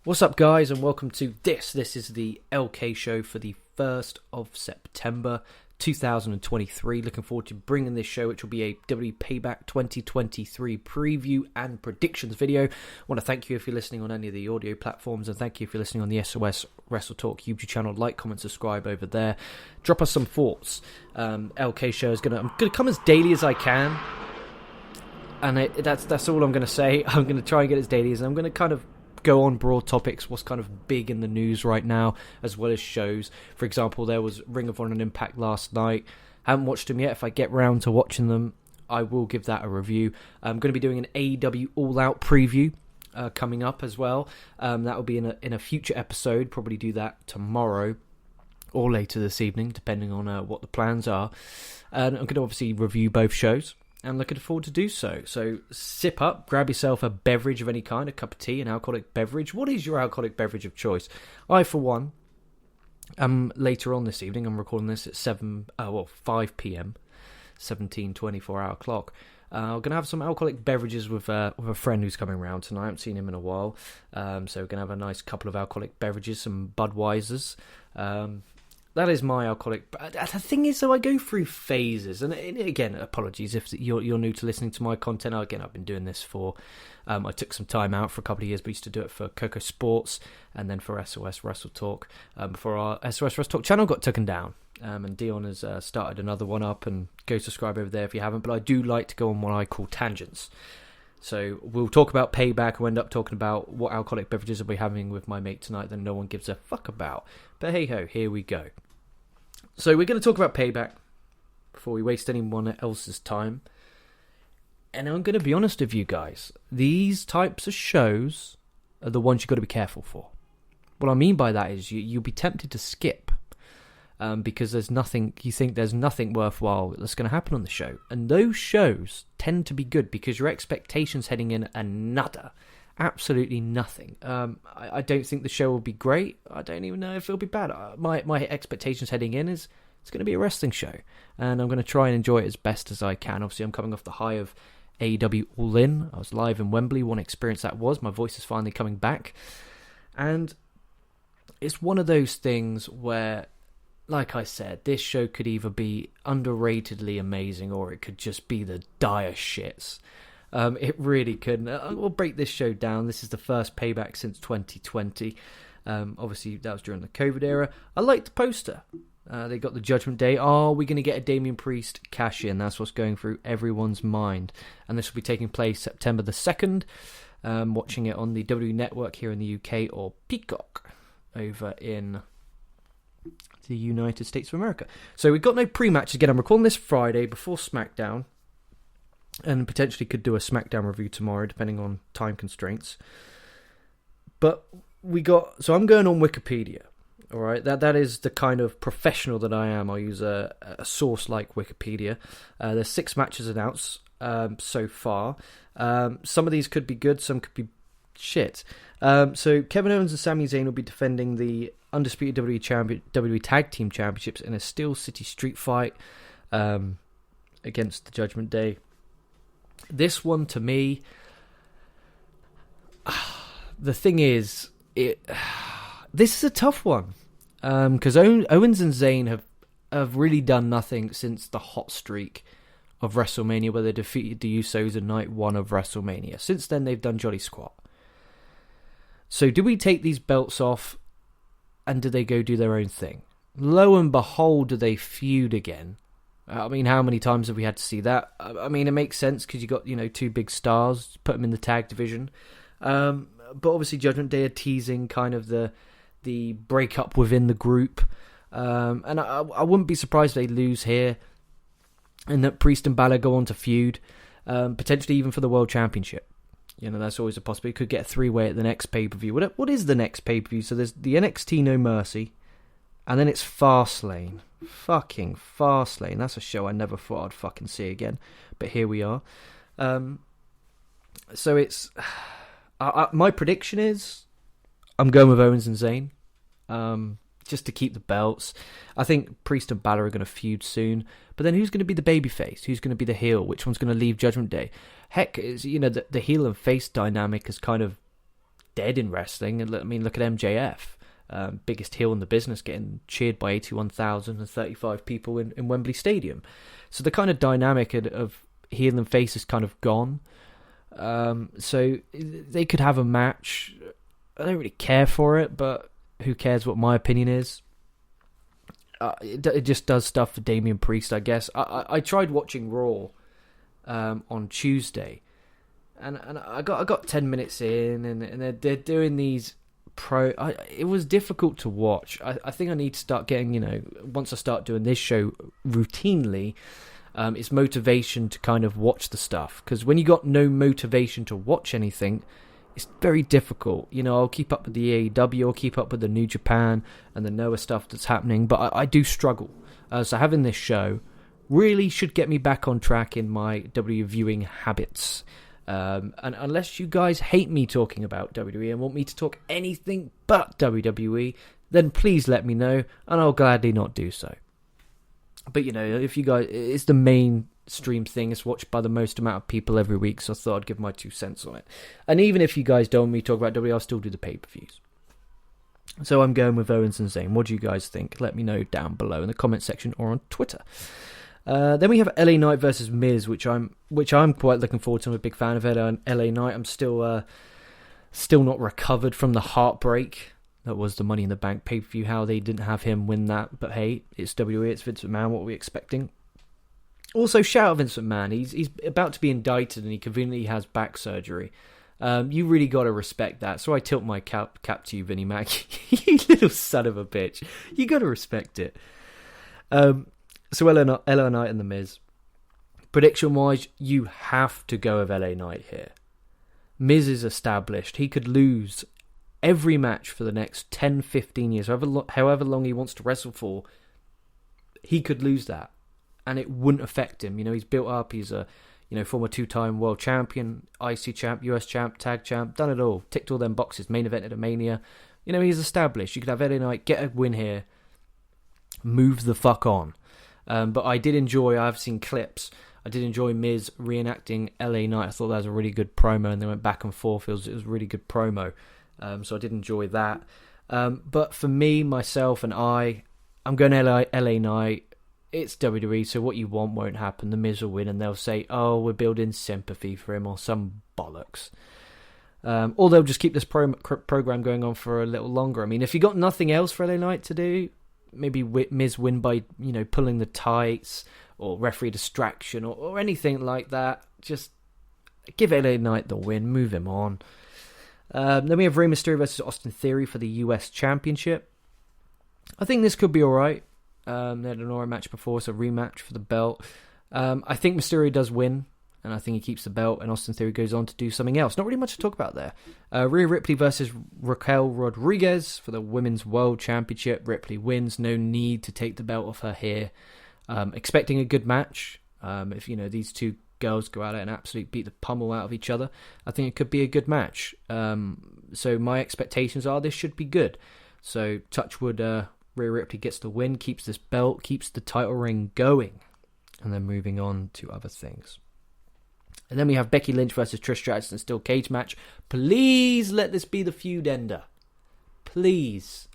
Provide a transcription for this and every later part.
What's up, guys, and welcome to this. This is the LK show for the 1st of September 2023. Looking forward to bringing this show, which will be a WWE Payback 2023 preview and predictions video. I want to thank you if you're listening on any of the audio platforms, and thank you if you're listening on the SOS Wrestle Talk YouTube channel. Like, comment, subscribe over there. Drop us some thoughts. LK show is I'm gonna come as daily as I can, and that's all I'm gonna say. I'm gonna try and get as daily as I'm gonna kind of go on broad topics, what's kind of big in the news right now, as well as shows. For example, there was Ring of Honor and Impact last night. Haven't watched them yet. If I get round to watching them, I will give that a review. I'm going to be doing an AEW All Out preview coming up as well. That will be in a future episode. Probably do that tomorrow or later this evening, depending on what the plans are. And I'm going to obviously review both shows, and looking forward to do so. So sip up, grab yourself a beverage of any kind, a cup of tea, an alcoholic beverage. What is your alcoholic beverage of choice? I, for one, later on this evening, I'm recording this at 5 p.m, 24-hour clock. I'm going to have some alcoholic beverages with a friend who's coming around tonight. I haven't seen him in a while. So we're going to have a nice couple of alcoholic beverages, some Budweisers. That is my alcoholic. The thing is, though, I go through phases, and again, apologies if you're new to listening to my content. Again, I've been doing this for. I took some time out for a couple of years, but used to do it for Coco Sports and then for SOS Wrestle Talk. Before our SOS Wrestle Talk channel got taken down, and Dion has started another one up, and go subscribe over there if you haven't. But I do like to go on what I call tangents. So we'll talk about Payback. We'll end up talking about what alcoholic beverages I'll be having with my mate tonight that no one gives a fuck about. But hey ho, here we go. So we're going to talk about Payback before we waste anyone else's time. And I'm going to be honest with you guys. These types of shows are the ones you've got to be careful for. What I mean by that is you'll be tempted to skip because there's nothing worthwhile that's going to happen on the show. And those shows tend to be good because your expectations heading in are nada. Absolutely nothing. I don't think the show will be great. I don't even know if it'll be bad. My expectations heading in is it's going to be a wrestling show, and I'm going to try and enjoy it as best as I can. Obviously, I'm coming off the high of AEW All In. I was live in Wembley. What an experience that was. My voice is finally coming back, and it's one of those things where, like I said, this show could either be underratedly amazing or it could just be the dire shits. It really could. We'll break this show down. This is the first Payback since 2020. Obviously, that was during the COVID era. I liked the poster. They got the Judgment Day. Are we going to get a Damian Priest cash-in? That's what's going through everyone's mind. And this will be taking place September the 2nd. Watching it on the WWE Network here in the UK, or Peacock over in the United States of America. So we've got no pre-match. Again, I'm recording this Friday before SmackDown, and potentially could do a SmackDown review tomorrow, depending on time constraints. But so I'm going on Wikipedia, all right? That is the kind of professional that I am. I use a source like Wikipedia. There's 6 matches announced so far. Some of these could be good, some could be shit. So Kevin Owens and Sami Zayn will be defending the undisputed WWE Tag Team Championships in a Steel City Street Fight against the Judgment Day. This one, to me, the thing is, this is a tough one because Owens and Zayn have really done nothing since the hot streak of WrestleMania, where they defeated the Usos in night 1 of WrestleMania. Since then, they've done jolly squat. So, do we take these belts off, and do they go do their own thing? Lo and behold, do they feud again? I mean, how many times have we had to see that? I mean, it makes sense because you got, 2 big stars, put them in the tag division. But obviously, Judgment Day are teasing kind of the breakup within the group. And I wouldn't be surprised if they lose here, and that Priest and Balor go on to feud, potentially even for the World Championship. That's always a possibility. Could get a 3-way at the next pay-per-view. What is the next pay-per-view? So there's the NXT No Mercy, and then it's Fastlane. Fucking Fastlane. That's a show I never thought I'd fucking see again. But here we are. So it's... my prediction is I'm going with Owens and Zayn. Just to keep the belts. I think Priest and Balor are going to feud soon. But then who's going to be the babyface? Who's going to be the heel? Which one's going to leave Judgment Day? Heck, the heel and face dynamic is kind of dead in wrestling. I mean, look at MJF, biggest heel in the business, getting cheered by 81,035 people in Wembley Stadium. So the kind of dynamic of heel and face is kind of gone. So they could have a match. I don't really care for it, but who cares what my opinion is? It just does stuff for Damian Priest, I guess. I tried watching Raw on Tuesday, and I got 10 minutes in, and they're doing these it was difficult to watch. I think I need to start getting, once I start doing this show routinely, it's motivation to kind of watch the stuff, because when you got no motivation to watch anything, it's very difficult. I'll keep up with the AEW, I'll keep up with the New Japan and the Noah stuff that's happening, but I do struggle. So having this show really should get me back on track in my WWE viewing habits. And unless you guys hate me talking about WWE and want me to talk anything but WWE, then please let me know, and I'll gladly not do so. But if you guys, it's the mainstream thing, it's watched by the most amount of people every week, so I thought I'd give my 2 cents on it. And even if you guys don't want me to talk about WWE, I'll still do the pay-per-views. So I'm going with Owens and Zayn. What do you guys think? Let me know down below in the comment section or on Twitter. Then we have LA Knight versus Miz, which I'm quite looking forward to. I'm a big fan of LA Knight. I'm still not recovered from the heartbreak that was the Money in the Bank pay-per-view, how they didn't have him win that. But hey, it's WWE, it's Vince McMahon, what are we expecting? Also, shout out Vince McMahon. He's about to be indicted and he conveniently has back surgery. You really got to respect that. So I tilt my cap to you, Vinnie Mac. You little son of a bitch. You got to respect it. So LA Knight and The Miz. Prediction-wise, you have to go with LA Knight here. Miz is established. He could lose every match for the next 10, 15 years. However long he wants to wrestle for, he could lose that. And it wouldn't affect him. He's built up. He's a former 2-time world champion, IC champ, US champ, tag champ, done it all. Ticked all them boxes, main event at a Mania. He's established. You could have LA Knight get a win here, move the fuck on. But I did enjoy, I've seen clips, I did enjoy Miz reenacting LA Knight. I thought that was a really good promo, and they went back and forth. It was a really good promo. So I did enjoy that. But for me, myself, and I'm going LA Knight. It's WWE, so what you want won't happen. The Miz will win, and they'll say, oh, we're building sympathy for him, or some bollocks. Or they'll just keep this program going on for a little longer. I mean, if you got nothing else for LA Knight to do, maybe Miz win by, pulling the tights, or referee distraction, or anything like that. Just give LA Knight the win, move him on. Then we have Rey Mysterio versus Austin Theory for the US Championship. I think this could be alright. They had an Aura match before, so rematch for the belt. I think Mysterio does win, and I think he keeps the belt, and Austin Theory goes on to do something else. Not really much to talk about there. Rhea Ripley versus Raquel Rodriguez for the Women's World Championship. Ripley wins. No need to take the belt off her here. Expecting a good match. If these two girls go at it and absolutely beat the pummel out of each other, I think it could be a good match. So my expectations are this should be good. So touchwood, Rhea Ripley gets the win, keeps this belt, keeps the title reign going, and then moving on to other things. And then we have Becky Lynch versus Trish Stratus in a steel cage match. Please let this be the feud ender. Please,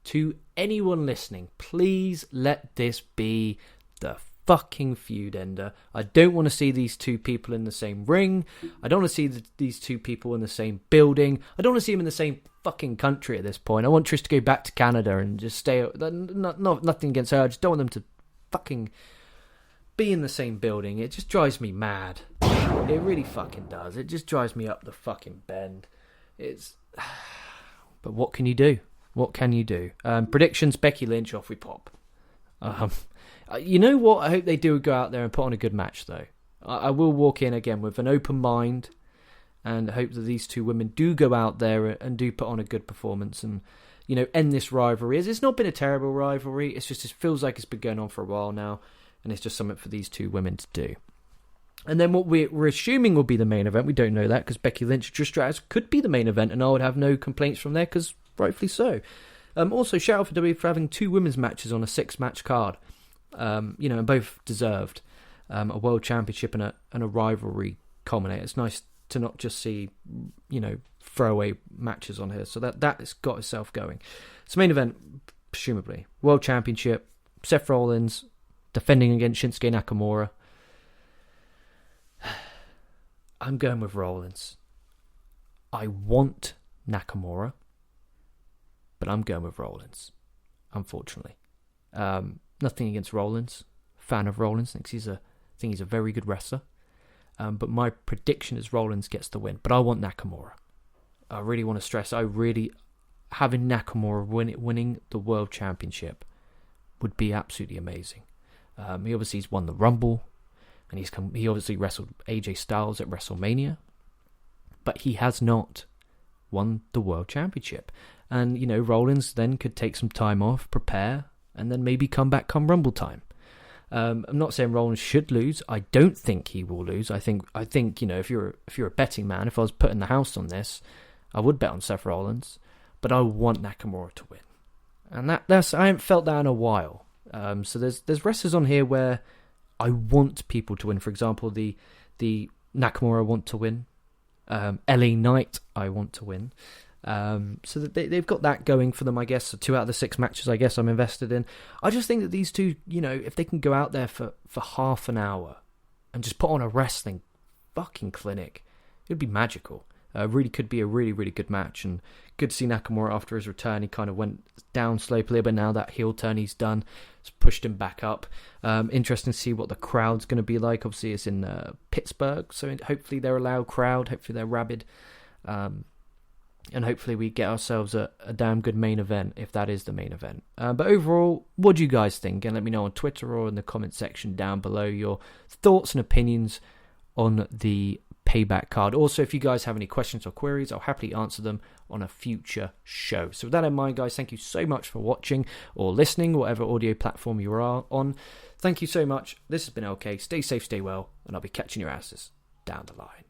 to anyone listening, please let this be the fucking feud ender. I don't want to see these two people in the same ring. I don't want to see these two people in the same building. I don't want to see them in the same fucking country at this point. I want Trish to go back to Canada and just stay. Nothing against her. I just don't want them to fucking be in the same building. It just drives me mad. It really fucking does. It just drives me up the fucking bend. But what can you do? What can you do? Predictions, Becky Lynch, off we pop. You know what? I hope they do go out there and put on a good match, though. I will walk in again with an open mind and hope that these two women do go out there and do put on a good performance and, end this rivalry. It's not been a terrible rivalry. It feels like it's been going on for a while now, and it's just something for these two women to do. And then what we're assuming will be the main event, we don't know that, because Becky Lynch and Trish Stratus could be the main event, and I would have no complaints from there, because rightfully so. Also, shout out for WWE for having 2 women's matches on a 6-match card. And both deserved. A world championship and a rivalry culminate. It's nice to not just see, throwaway matches on here. So that's got itself going. So main event, presumably, World Championship, Seth Rollins defending against Shinsuke Nakamura. I'm going with Rollins. I want Nakamura, but I'm going with Rollins, unfortunately. Nothing against Rollins. Fan of Rollins. I think he's a very good wrestler. But my prediction is Rollins gets the win. But I want Nakamura. I really want to stress, having Nakamura winning the World Championship would be absolutely amazing. He's won the Rumble, and he obviously wrestled AJ Styles at WrestleMania, but he has not won the World Championship. And, Rollins then could take some time off, prepare, and then maybe come back come Rumble time. I'm not saying Rollins should lose. I don't think he will lose. I think if you're a betting man, if I was putting the house on this, I would bet on Seth Rollins, but I want Nakamura to win, and that's I haven't felt that in a while. So there's wrestlers on here where I want people to win. For example, the Nakamura I want to win. LA Knight I want to win. So that they've got that going for them, I guess. So 2 out of the 6 matches, I guess, I'm invested in. I just think that these two, if they can go out there for half an hour and just put on a wrestling fucking clinic, it would be magical. Really could be a really, really good match. And good to see Nakamura after his return. He kind of went down slowly, but now that heel turn he's done, it's pushed him back up. Interesting to see what the crowd's going to be like. Obviously, it's in Pittsburgh, so hopefully they're a loud crowd. Hopefully they're rabid. And hopefully we get ourselves a damn good main event, if that is the main event. But overall, what do you guys think? And let me know on Twitter or in the comment section down below your thoughts and opinions on the Payback card. Also, if you guys have any questions or queries, I'll happily answer them on a future show. So with that in mind, guys, thank you so much for watching or listening, whatever audio platform you are on. Thank you so much. This has been LK. Stay safe, stay well, and I'll be catching your asses down the line.